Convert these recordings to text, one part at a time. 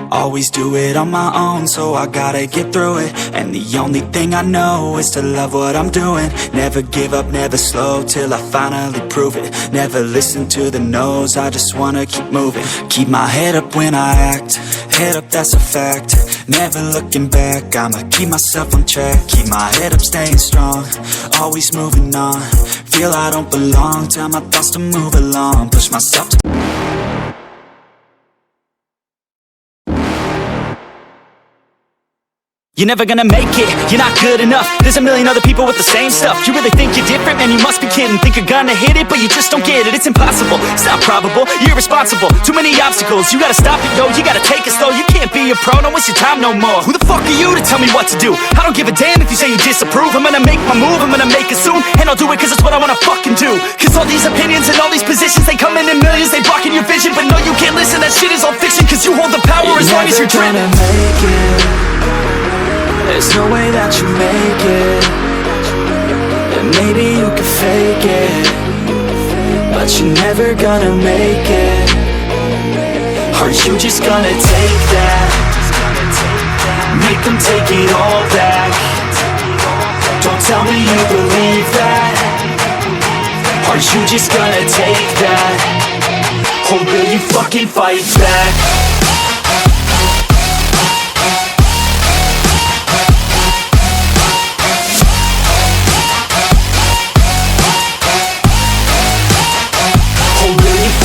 Always do it on my own, so I gotta get through it. And the only thing I know is to love what I'm doing. Never give up, never slow, till I finally prove it. Never listen to the no's, I just wanna keep moving. Keep my head up when I act, head up, that's a fact. Never looking back, I'ma keep myself on track. Keep my head up, staying strong, always moving on. Feel I don't belong, tell my thoughts to move along. Push myself to You're never gonna make it, you're not good enough. There's a million other people with the same stuff. You really think you're different? Man, you must be kidding. Think you're gonna hit it, but you just don't get it. It's impossible, it's not probable, you're irresponsible. Too many obstacles, you gotta stop it, yo. You gotta take it slow, you can't be a pro. Don't waste your time no more. Who the fuck are you to tell me what to do? I don't give a damn if you say you disapprove. I'm gonna make my move, I'm gonna make it soon. And I'll do it cause it's what I wanna fucking do. Cause all these opinions and all these positions, they come in millions, they blocking your vision. But no, you can't listen, that shit is all fiction. Cause you hold the power as long as you're dreaming. Make it. There's no way that you make it. And maybe you can fake it, but you're never gonna make it. Are you just gonna take that? Make them take it all back. Don't tell me you believe that. Are you just gonna take that? Or will you fucking fight back?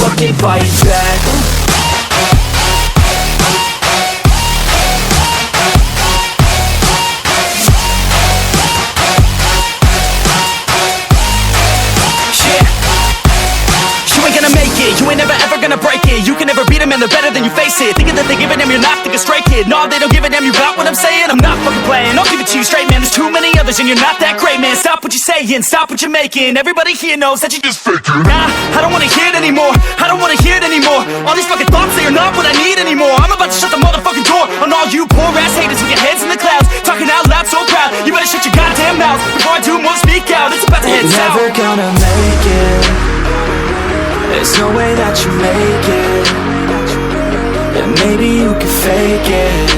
Fucking fight back. You ain't never ever gonna break it. You can never beat them and they're better than you face it. Thinking that they give a damn, you're not thinking straight, kid. No, they don't give a damn, you got what I'm saying? I'm not fucking playing, I'll give it to you straight, man. There's too many others and you're not that great, man. Stop what you're saying, stop what you're making. Everybody here knows that you just faking. Nah, I don't wanna hear it anymore, I don't wanna hear it anymore. All these fucking thoughts, they are not what I need anymore. I'm about to shut the motherfucking door on all you poor ass haters with your heads in the clouds, talking out loud so proud. You better shut your goddamn mouth before I do more, speak out. It's about to head south. You're never gonna make it. There's no way that you make it. And maybe you can fake it,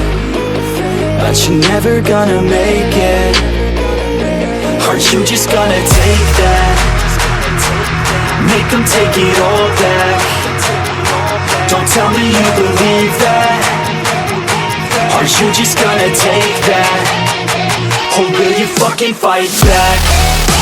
but you're never gonna make it. Are you just gonna take that? Make them take it all back. Don't tell me you believe that. Are you just gonna take that? Or will you fucking fight back?